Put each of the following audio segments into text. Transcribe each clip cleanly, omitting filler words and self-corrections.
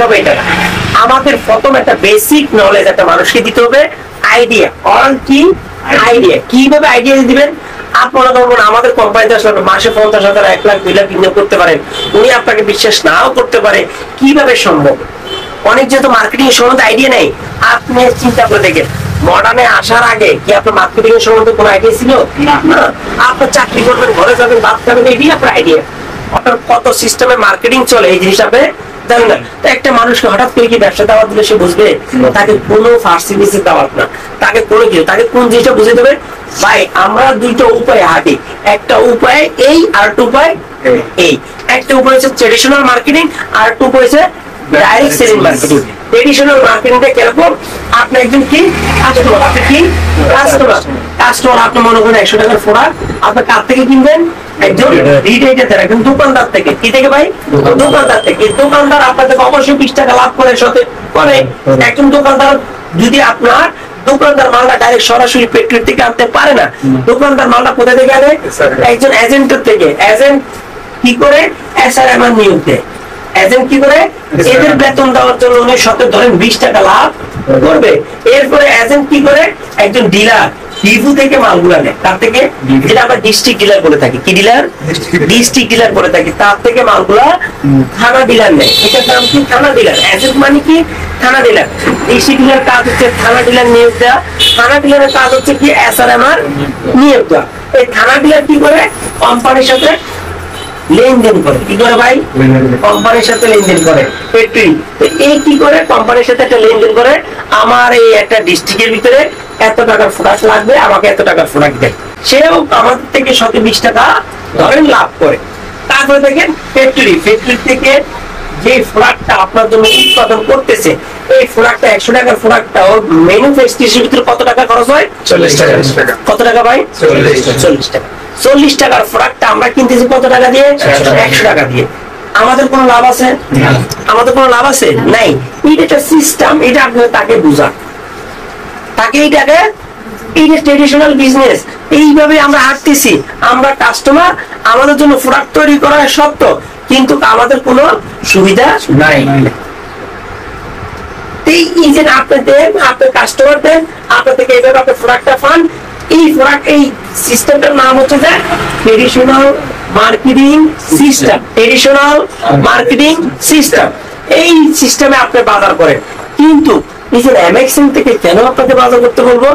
হবে এটা। আমাদের প্রথম একটা বেসিক নলেজ একটা মানুষকে দিতে হবে, আইডিয়া। অন কি আইডিয়া, কিভাবে আইডিয়া দিবেন? আপনারা ধরুন আমাদের কোম্পানিতে আসলে মাসে 50,000, 1 লাখ, 2 লাখ বিনিয়োগ করতে পারেন, উনি আপনাকে বিশ্বাস নাও করতে পারে। কিভাবে সম্ভব? অনেক যেহেতু মার্কেটিং এর সম্বন্ধে আইডিয়া নেই। আপনি চিন্তা করে দেখেন, মডার্নে আসার আগে কি আপনার মার্কেটিং এর সম্বন্ধে কোনো আইডিয়া ছিল? না। আপনার চাকরি করবেন, ঘরে যাবেন, ভাত খাবেন, এটাই আপনার আইডিয়া। আপনার কত সিস্টেমে মার্কেটিং চলে এই জিনিস আপনি জানেন না। তো একটা মানুষকে হঠাৎ করে কি ব্যবসা দাওয়াত দিলে সে বুঝবে? তাকে কোনো ফার্স্ট সার্ভিসের দাওয়াত না, তাকে কোনো কিছু, তাকে কোন জিনিসটা বুঝে দেবে? ভাই আমরা দুইটা উপায় হাঁটি, একটা উপায় এই, আর একটা উপায় এই। একটা উপায় হচ্ছে ট্রেডিশনাল মার্কেটিং, আর একটা উপায় হচ্ছে ডাইরেক্ট সেলিং মার্কেটিং। ট্রেডিশনাল মার্কেটিংটা কিরকম? আপনি একজন কি কাস্টমার, আপনি কি কাস্টমার, আপনি মনে করেন 100 টাকার প্রোডাক্ট আপনি কার থেকে কিনবেন? একজন রিটেইলার, একজন দোকানদার থেকে। কি থেকে ভাই? দোকানদার থেকে। দোকানদার আপনার থেকে অবশ্যই 20 টাকা লাভ করে সাথে করে। একজন দোকানদার যদি আপনার দোকানদার মালটা ডাইরেক্ট সরাসরি ফ্যাক্টরি থেকে আনতে পারে না, দোকানদার মালটা কোথা থেকে আনে? একজন এজেন্টের থেকে। এজেন্ট কি করে? এসআরএম নিয়োগ দেয়। এজেন্ট কি করে? এদের বেতন দেওয়ার জন্য উনি শতে ধরেন 20 টাকা লাভ করবে। এরপরে এজেন্ট কি করে? একজন ডিলার ডিপু থেকে মালগুলা নেয়, তার থেকে, যেটা আমরা ডিস্ট্রিক্ট ডিলার বলে থাকি। কি ডিলার? ডিস্ট্রিক্ট ডিলার বলে থাকি। তার থেকে মালগুলা থানা ডিলার নেয়, এটার নাম কি? থানা ডিলার। এজেন্ট মানে কি? থানা ডিলার। ডিস্ট্রিক্ট ডিলার কাজ হচ্ছে থানা ডিলার নিয়োগ দেওয়া, থানা ডিলারের কাজ হচ্ছে কি? এসআরএম নিয়োগ দেওয়া। এই থানা ডিলার কি করে? কোম্পানির সাথে লেনদেন করে। কি করে ভাই? কোম্পানির সাথে লেনদেন করে। ফ্যাক্টরি এই কি করে? কোম্পানির সাথে একটা লেনদেন করে, আমার এই একটা ডিস্ট্রিক্টের ভিতরে এত টাকার প্রোডাক্ট লাগবে, আমাকে এত টাকার প্রোডাক্ট দেয়। সেও আমাদের থেকে 120 টাকা ধরেন লাভ করে। তারপরে দেখেন ফ্যাক্টরি থেকে যে প্রোডাক্টটা আপনার জন্য উৎপাদন করতেছে, এই প্রোডাক্টটা 100 টাকার প্রোডাক্টটা ওর ম্যানুফ্যাকচারিং ভিতরে কত টাকা খরচ হয়? 40 টাকা। কত টাকা ভাই? 40 টাকা। 40 টাকার প্রোডাক্টটা আমরা কিনতেছি কত টাকা দিয়ে? 100 টাকা দিয়ে। আমাদের কোনো লাভ আছে? আমাদের কোনো লাভ আছে? নাই। এটা একটা সিস্টেম, এটা আপনি তাকে বুঝান, তাকে এইটাকে, এইটা ট্রেডিশনাল বিজনেস। এইভাবে আমরা হাঁটতেছি। আমরা কাস্টমার, আমাদের জন্য প্রোডাক্ট তৈরি করা সত্য, কিন্তু আমাদের কোনো সুবিধা নাই। এই যে আপনি দেন, আপনি কাস্টমার দেন, আপনার থেকে এইভাবে আপনি প্রোডাক্টটা পান। এই প্রোডাক্ট, এই সিস্টেমটার নাম হচ্ছে যে traditional marketing system. Traditional marketing system. এই সিস্টেমে আপনি বাজার করেন। কিন্তু এই যে এমএক্সএন থেকে কেন আপনাকে বাজার করতে বলবো?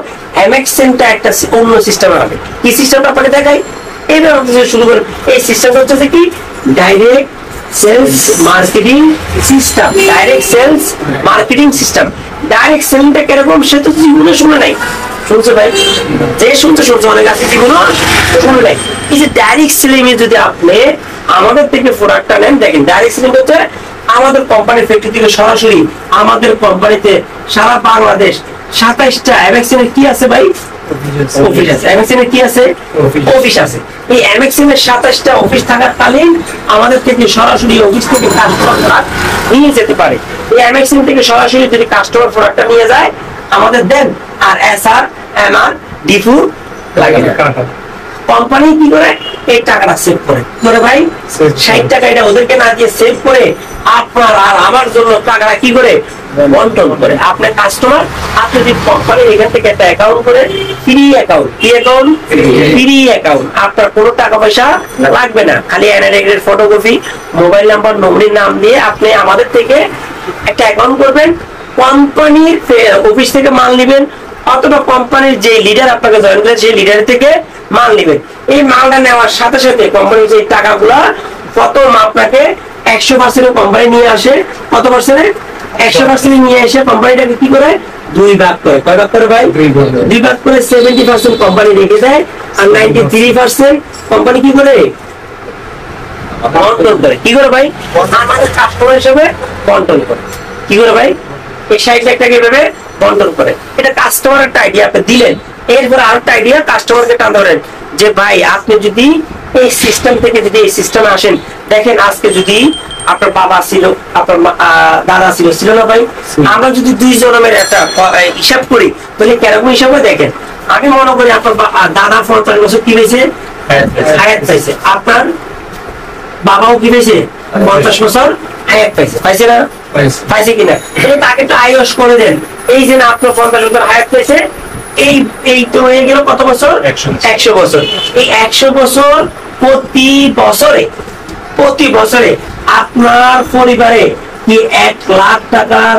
এমএক্সএনটা একটা অন্য সিস্টেমে হবে। কি সিস্টেমটা আপনাকে দেখাই? এইভাবে আপনি শুরু করেন। এই সিস্টেমটা হচ্ছে কি? Direct sales marketing system. Direct sales marketing system. Direct সেলিংটা কিরকম? সে তো জীবনে শুনে নাই। শুনছে ভাই? যে শুনছে অনেক আছে, জীবনে শুনে নাই। এই যে ডাইরেক্ট সেলিং এ যদি আপনি আমাদের থেকে প্রোডাক্টটা নেন, দেখেন ডাইরেক্ট সেলিং হচ্ছে আমাদের কোম্পানির ফ্যাক্টরি থেকে সরাসরি আমাদের কোম্পানিতে সারা বাংলাদেশ 27টা এমএক্সএন এর কি আছে ভাই? অফিস আছে। এমএক্সএন এর কি আছে? অফিস আছে। এই এমএক্সএন এর 27টা অফিস থাকাকালীন আমাদের থেকে সরাসরি অফিস থেকে কাস্টমার নিয়ে যেতে পারে। এই এমএক্সএন থেকে সরাসরি যদি কাস্টমার প্রোডাক্টটা নিয়ে যায়, আমাদের দেন, আর এসআরএম ডিপু লাগে না। কোম্পানি কি করে? এই টাকাটা সেভ করে। কি করে ভাই? 60 টাকা এটা ওদেরকে না দিয়ে সেভ করে আপনার আর আমার জন্য টাকাটা কি করে? বন্টন করে। আপনার কাস্টমার, আপনি যদি কোম্পানির এখান থেকে একটা অ্যাকাউন্ট করে, ফ্রি অ্যাকাউন্ট, কি অ্যাকাউন্ট? Free account. আপনার কোনো টাকা পয়সা লাগবে না, খালি এনআইডি ফটোকপি, মোবাইল নাম্বার, নমিনির নাম দিয়ে আপনি আমাদের থেকে একটা অ্যাকাউন্ট করবেন। কোম্পানির অফিস থেকে মাল নেবেন, অথবা কোম্পানির যে লিডার আপনাকে জয়েন করে সেই লিডার থেকে মাল নেবেন। এই মালটা নেওয়ার সাথে সাথে কোম্পানির যে টাকাগুলা প্রথম আপনাকে 100% কোম্পানি নিয়ে আসে। কত পার্সেন্টে? 100% নিয়ে এসে কোম্পানিটাকে কি করে? 2 ভাগ করে। কয় ভাগ করে ভাই? 2 ভাগ করে 70% কোম্পানি রেখে দেয়, আর 93% কোম্পানি কি করে? বন্টন করে। কি করে ভাই? আমাদের কাস্টমার হিসেবে বন্টন করে। কি করে ভাই? এই 60 লাখ টাকা এভাবে বন্টন করে। এটা কাস্টমার একটা আইডিয়া আপনি দিলেন। এরপর আরেকটা আইডিয়া কাস্টমারকে টান ধরেন যে ভাই আপনি যদি এই সিস্টেম থেকে যদি এই সিস্টেমে আসেন, দেখেন আজকে যদি আপনার বাবা ছিল, আপনার দাদা ছিল, ছিল না ভাই? আমরা যদি 2 জনের একটা হিসাব করি, তাহলে কিরকম হিসাব হয় দেখেন। আমি মনে করি আপনার দাদা 45 বছর কি পেয়েছে? হায়াত পাইছে। আপনার বাবাও কি পেয়েছে? 50 বছর হায়াত পাইছে। পাইছে না? পাইছে কিনা, তাকে একটু আইওস করে দেন। এই যে না আপনার 50 বছর হায়াত পেয়েছে, এই তো হয়ে গেল কত বছর? 100 বছর। এই 100 বছর প্রতি বছরে আপনার পরিবারে কি 1 লাখ টাকার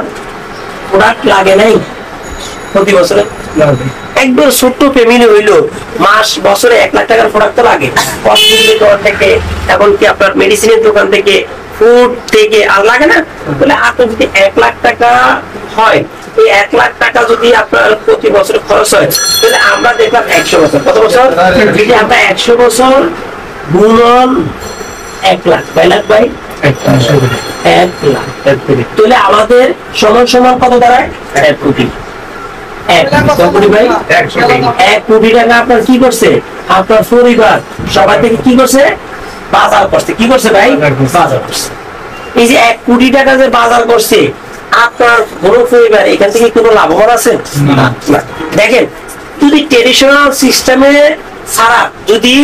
প্রোডাক্ট লাগে নাই? প্রতি বছরে একদম ছোট্ট ফ্যামিলি হইলো বছরে 1 লাখ টাকার প্রোডাক্ট তো লাগে। কসমেটিক দোকান থেকে, এখন কি আপনার মেডিসিনের দোকান থেকে, ফুড থেকে, আর লাগে না? বলে আপনার যদি 1 লাখ টাকা হয়, এই 1 লাখ টাকা যদি আপনার প্রতি বছর খরচ হয়, তাহলে আমরা দেখলাম 100 বছর, কত বছর? যদি আমরা 100 বছর গুণন 1 লাখ, 2 লাখ বাই 1 লাখ, তাহলে আমাদের সমান সমান কত দাঁড়ায়? 1 কোটি। 1 কোটি টাকা আপনার কি করছে? আপনার পরিবার সবাই থেকে কি করছে? বাজার করছে। কি করছে ভাই? বাজার করছে। এই যে 1 কোটি টাকা যে বাজার করছে, আপনার বড় পরিবার এখান থেকে কোনো লাভবান আছে? দেখেন, যদি ট্রেডিশনাল সিস্টেমে ছাড়া যদি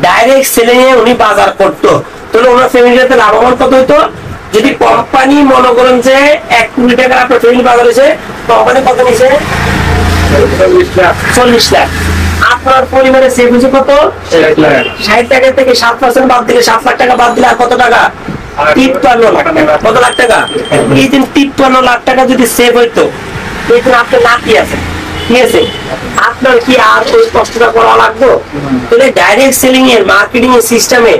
ডাইরেক্ট সেলিং এ উনি বাজার করতো, তাহলে ওনার ফ্যামিলিতে লাভবান কত হইতো? যদি কোম্পানি মনে করেন যে 1 কোটি টাকা আপনার ফ্যামিলি বাজার হয়েছে, কোম্পানি কত নিছে? 40 লাখ। আপনার পরিবারে সেভ হয়েছে কত? 60 টাকা থেকে 7% বাদ দিলে, 7 লাখ টাকা বাদ দিলে আর কত টাকা? 53 লাখ টাকা। কত লাখ টাকা? এই দিন 53 লাখ টাকা যদি সেভ হইতো, এই দিন আপনার লাকি আছে, ঠিক আছে? আপনার কি আর ওই কষ্টটা করা লাগতো? তাহলে ডাইরেক্ট সেলিং এর মার্কেটিং এর সিস্টেমে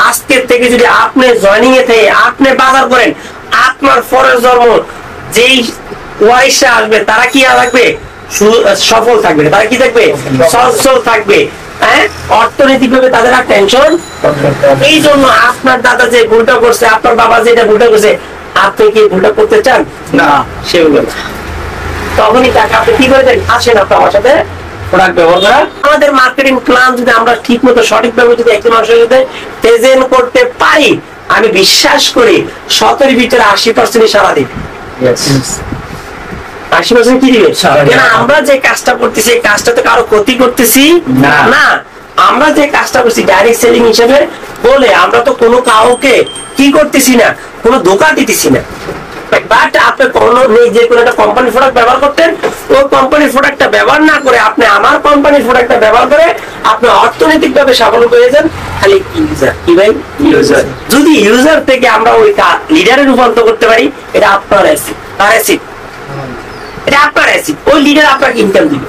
আজকের থেকে যদি আপনি জয়েনিং এ থেকে আপনি বাজার করেন, আপনার পরের জন্ম যেই ওয়ারিশা আসবে তারা কি থাকবে? সফল থাকবে। তারা কি থাকবে? সচ্ছল থাকবে। হ্যাঁ, অর্থনৈতিকভাবে তাদের আর টেনশন। এই জন্য আপনার দাদা যে ভুলটা করছে, আপনার বাবা যেটা ভুলটা করছে, আপনি কি ভুলটা করতে চান? না, সেগুলো না। তখনই তাকে আপনি কি করে দেন? আসেন আপনি আমার সাথে প্রোডাক্ট ব্যবহার করা। আমাদের মার্কেটিং প্ল্যান যদি আমরা ঠিক মতো সঠিকভাবে যদি একজন মানুষের সাথে প্রেজেন্ট করতে পারি, আমি বিশ্বাস করি 70 ভিতরে 80% সারা দিবে। 80% কি দিবে? আমরা যে কাজটা করতেছি, এই কাজটা তো কারো ক্ষতি করতেছি না। আমরা যে কাজটা করছি ডাইরেক্ট সেলিং হিসেবে বলে, আমরা তো কোনো কাউকে কি করতেছি না, কোনো ধোঁকা দিতেছি না। বাট আপনি কোনো যে কোনো একটা কোম্পানির প্রোডাক্ট ব্যবহার করতেন, ওই কোম্পানির প্রোডাক্টটা ব্যবহার না করে আপনি আমার কোম্পানির প্রোডাক্টটা ব্যবহার করে আপনি অর্থনৈতিকভাবে সফল হয়েছেন। খালি ইউজার, কি ভাই? ইউজার। যদি ইউজার থেকে আমরা ওই লিডারে রূপান্তর করতে পারি, এটা আপনার অ্যাসিড, তার অ্যাসিড, এটা আপনার অ্যাসিড। ওই লিডার আপনাকে ইনকাম দিবে।